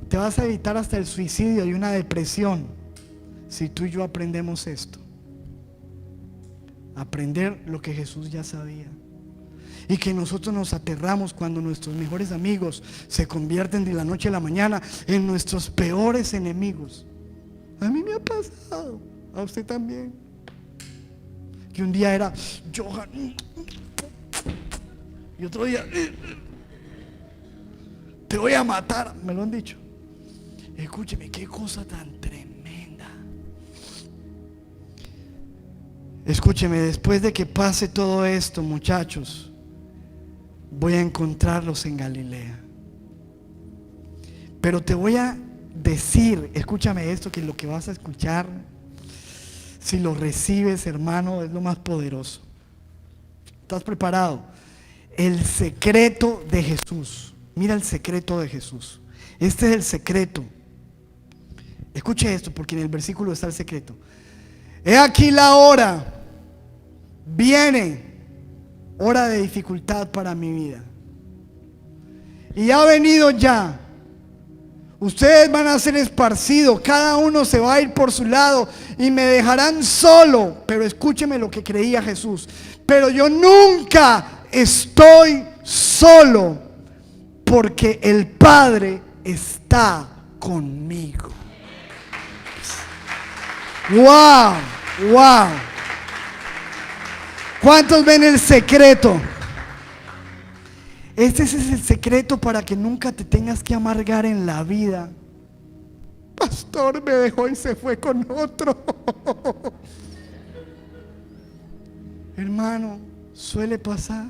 Te vas a evitar hasta el suicidio y una depresión. Si tú y yo aprendemos esto. Aprender lo que Jesús ya sabía. Y que nosotros nos aterramos cuando nuestros mejores amigos se convierten de la noche a la mañana en nuestros peores enemigos. A mí me ha pasado, a usted también. Que un día era Johan y otro día te voy a matar, me lo han dicho. Escúcheme, qué cosa tan tremenda. Escúcheme, después de que pase todo esto, muchachos, voy a encontrarlos en Galilea. Pero te voy a decir, escúchame esto, que lo que vas a escuchar, si lo recibes, hermano, es lo más poderoso. ¿Estás preparado? El secreto de Jesús. Mira el secreto de Jesús. Este es el secreto. Escuche esto, porque en el versículo está el secreto. He aquí la hora, viene hora de dificultad para mi vida. Y ha venido ya. Ustedes van a ser esparcidos, cada uno se va a ir por su lado y me dejarán solo. Pero escúcheme lo que creía Jesús. Pero yo nunca estoy solo, porque el Padre está conmigo. Wow. ¿Cuántos ven el secreto? Este es el secreto para que nunca te tengas que amargar en la vida. Pastor, me dejó y se fue con otro. Hermano, suele pasar.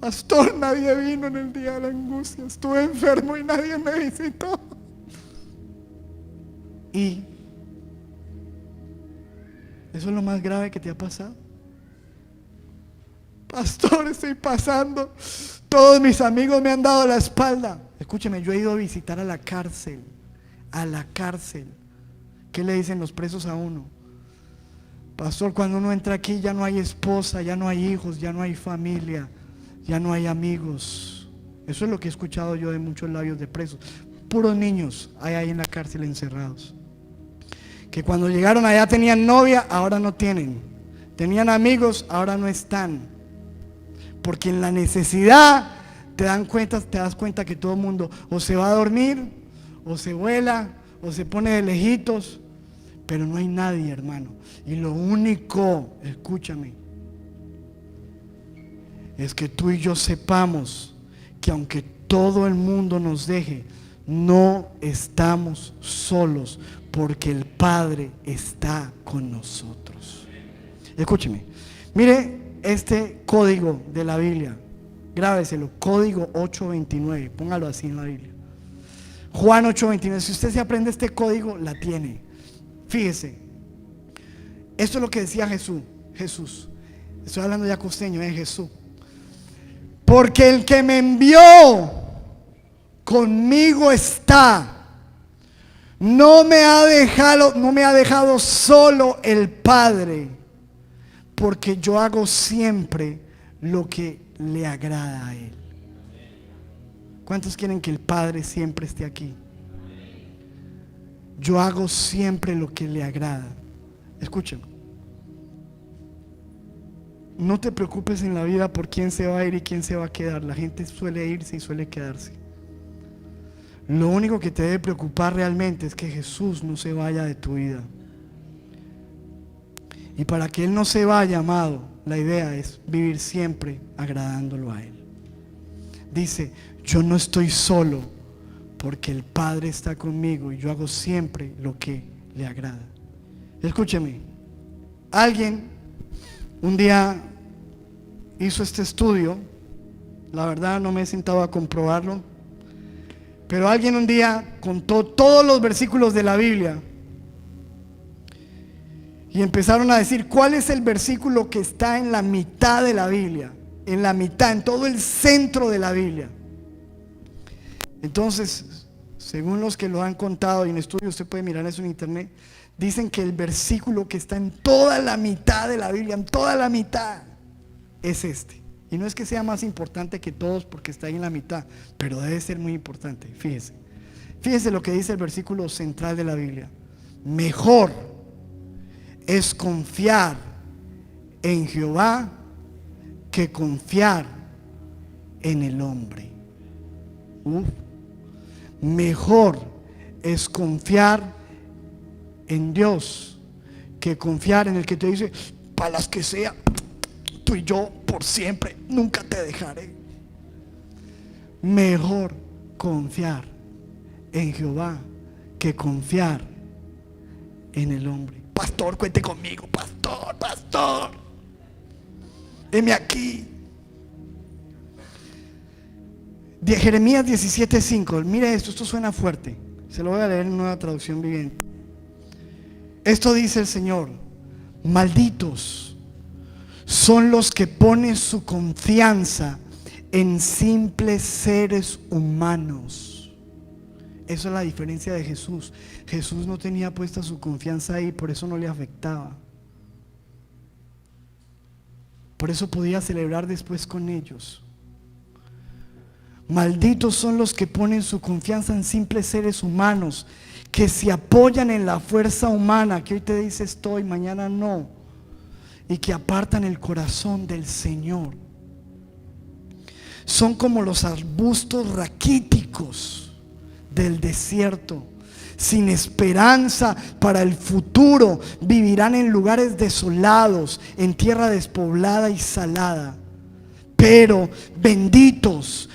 Pastor, nadie vino en el día de la angustia. Estuve enfermo y nadie me visitó. Y eso es lo más grave que te ha pasado. Pastor, estoy pasando, todos mis amigos me han dado la espalda. Escúcheme, yo he ido a visitar a la cárcel. A la cárcel. ¿Qué le dicen los presos a uno? Pastor, cuando uno entra aquí ya no hay esposa, ya no hay hijos, ya no hay familia, ya no hay amigos. Eso es lo que he escuchado yo de muchos labios de presos. Puros niños hay ahí en la cárcel encerrados, que cuando llegaron allá tenían novia, ahora no tienen. Tenían amigos, ahora no están. Porque en la necesidad te das cuenta que todo el mundo o se va a dormir, o se vuela, o se pone de lejitos, pero no hay nadie, hermano. Y lo único, escúchame, es que tú y yo sepamos que aunque todo el mundo nos deje, no estamos solos, porque el Padre está con nosotros. Escúcheme, mire este código de la Biblia, grábeselo, código 829, póngalo así en la Biblia. Juan 8:29, si usted se aprende este código, la tiene. Fíjese, esto es lo que decía Jesús, estoy hablando ya costeño, Jesús. Porque el que me envió conmigo está, no me ha dejado solo el Padre, porque yo hago siempre lo que le agrada a Él. ¿Cuántos quieren que el Padre siempre esté aquí? Yo hago siempre lo que le agrada. Escúchame. No te preocupes en la vida por quién se va a ir y quién se va a quedar. La gente suele irse y suele quedarse. Lo único que te debe preocupar realmente es que Jesús no se vaya de tu vida. Y para que Él no se vaya, amado, la idea es vivir siempre agradándolo a Él. Dice, yo no estoy solo porque el Padre está conmigo y yo hago siempre lo que le agrada. Escúcheme, alguien un día hizo este estudio, la verdad no me he sentado a comprobarlo, pero alguien un día contó todos los versículos de la Biblia y empezaron a decir cuál es el versículo que está en la mitad de la Biblia, en la mitad, en todo el centro de la Biblia. Entonces, según los que lo han contado y en estudio, usted puede mirar eso en internet, dicen que el versículo que está en toda la mitad de la Biblia, en toda la mitad, es este. Y no es que sea más importante que todos porque está ahí en la mitad, pero debe ser muy importante. Fíjese lo que dice el versículo central de la Biblia. Mejor es confiar en Jehová que confiar en el hombre. Mejor es confiar en Dios que confiar en el que te dice, para las que sea, tú y yo por siempre, nunca te dejaré. Mejor confiar en Jehová que confiar en el hombre. Pastor, cuente conmigo, pastor, heme aquí. De Jeremías 17:5, mire esto suena fuerte, se lo voy a leer en Nueva Traducción Viviente. Esto dice el Señor: malditos son los que ponen su confianza en simples seres humanos. Eso es la diferencia de Jesús. Jesús no tenía puesta su confianza ahí, por eso no le afectaba. Por eso podía celebrar después con ellos. Malditos son los que ponen su confianza en simples seres humanos, que se apoyan en la fuerza humana, que hoy te dice estoy, mañana no, y que apartan el corazón del Señor. Son como los arbustos raquíticos del desierto, sin esperanza para el futuro. Vivirán en lugares desolados, en tierra despoblada y salada. Pero benditos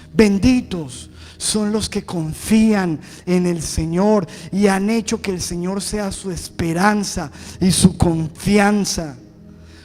son los que confían en el Señor y han hecho que el Señor sea su esperanza y su confianza.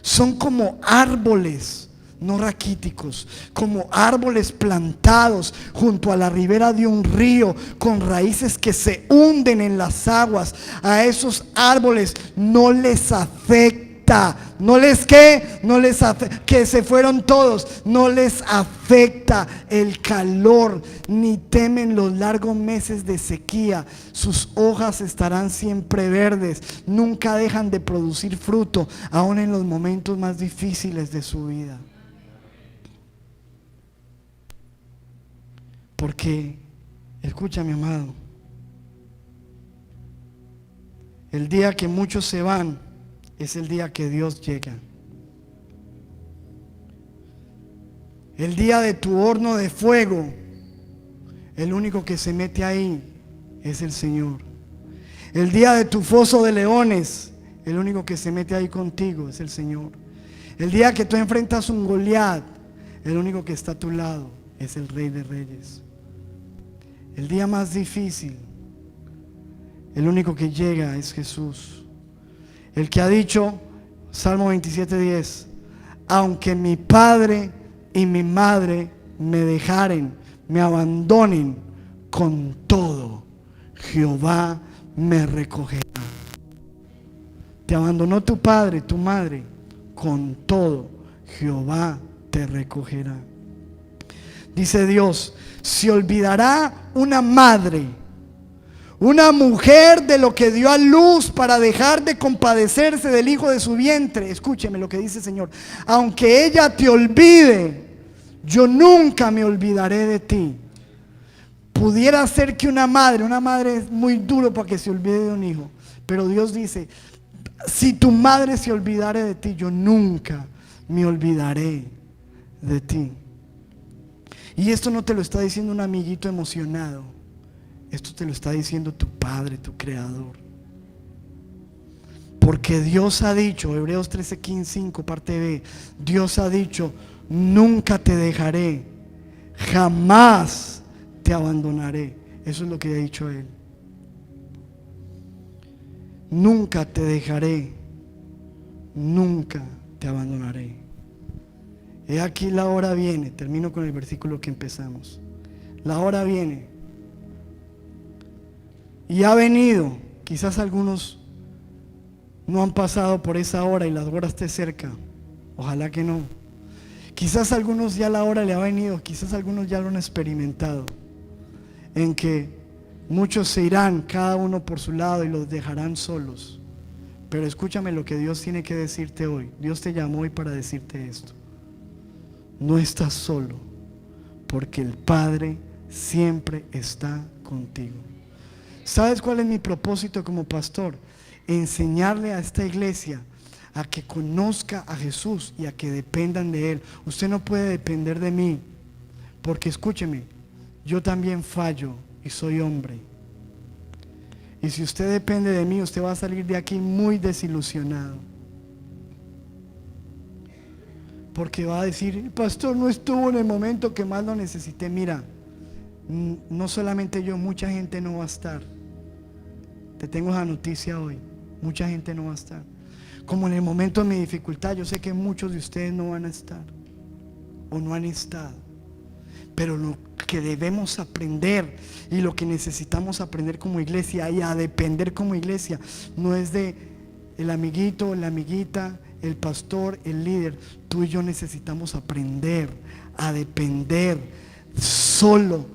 Son como árboles no raquíticos, como árboles plantados junto a la ribera de un río, con raíces que se hunden en las aguas. A esos árboles no les afecta, no les afecta, que se fueron todos, no les afecta el calor, ni temen los largos meses de sequía. Sus hojas estarán siempre verdes, nunca dejan de producir fruto, aun en los momentos más difíciles de su vida. Porque, escúchame, amado, el día que muchos se van es el día que Dios llega. El día de tu horno de fuego, el único que se mete ahí es el Señor. El día de tu foso de leones, el único que se mete ahí contigo es el Señor. El día que tú enfrentas un Goliat, el único que está a tu lado es el Rey de Reyes. El día más difícil, el único que llega es Jesús. El que ha dicho, Salmo 27:10, aunque mi padre y mi madre me dejaren, me abandonen, con todo Jehová me recogerá. Te abandonó tu padre, tu madre, con todo Jehová te recogerá. Dice Dios, ¿se olvidará una madre, una mujer, de lo que dio a luz para dejar de compadecerse del hijo de su vientre? Escúcheme lo que dice el Señor. Aunque ella te olvide, yo nunca me olvidaré de ti. Pudiera ser que una madre es muy duro para que se olvide de un hijo, pero Dios dice, si tu madre se olvidare de ti, yo nunca me olvidaré de ti. Y esto no te lo está diciendo un amiguito emocionado, esto te lo está diciendo tu Padre, tu Creador. Porque Dios ha dicho, Hebreos 13:5 parte B, Dios ha dicho, nunca te dejaré, jamás te abandonaré. Eso es lo que ha dicho Él. Nunca te dejaré, nunca te abandonaré. He aquí la hora viene, termino con el versículo que empezamos. La hora viene y ha venido. Quizás algunos no han pasado por esa hora y la hora esté cerca. Ojalá que no. Quizás algunos ya la hora le ha venido, quizás algunos ya lo han experimentado, en que muchos se irán cada uno por su lado y los dejarán solos. Pero escúchame lo que Dios tiene que decirte hoy. Dios te llamó hoy para decirte esto. No estás solo, porque el Padre siempre está contigo. ¿Sabes cuál es mi propósito como pastor? Enseñarle a esta iglesia a que conozca a Jesús y a que dependan de Él. Usted no puede depender de mí, porque escúcheme, yo también fallo y soy hombre. Y si usted depende de mí, usted va a salir de aquí muy desilusionado. Porque va a decir, el pastor no estuvo en el momento que más lo necesité. Mira, no solamente yo, mucha gente no va a estar. Te tengo esa noticia hoy, mucha gente no va a estar. Como en el momento de mi dificultad, yo sé que muchos de ustedes no van a estar o no han estado. Pero lo que debemos aprender y lo que necesitamos aprender como iglesia y a depender como iglesia no es de el amiguito, la amiguita, el pastor, el líder. Tú y yo necesitamos aprender a depender solo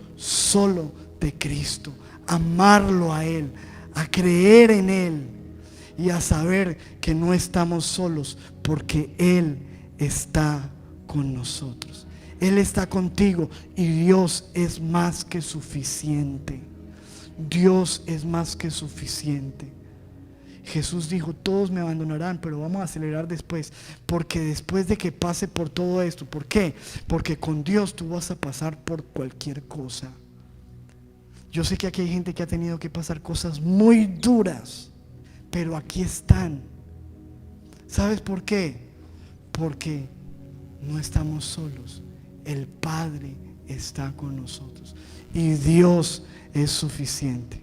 de Cristo, amarlo a Él, a creer en Él y a saber que no estamos solos, porque Él está con nosotros. Él está contigo y Dios es más que suficiente. Dios es más que suficiente. Jesús dijo, todos me abandonarán, pero vamos a acelerar después, porque después de que pase por todo esto, ¿por qué? Porque con Dios tú vas a pasar por cualquier cosa. Yo sé que aquí hay gente que ha tenido que pasar cosas muy duras, pero aquí están. ¿Sabes por qué? Porque no estamos solos. El Padre está con nosotros y Dios es suficiente.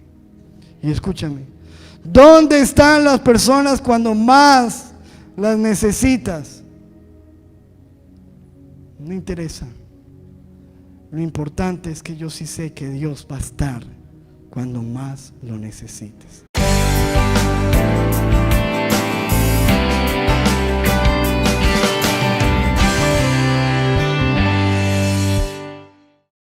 Y escúchame, ¿dónde están las personas cuando más las necesitas? No interesa. Lo importante es que yo sí sé que Dios va a estar cuando más lo necesites.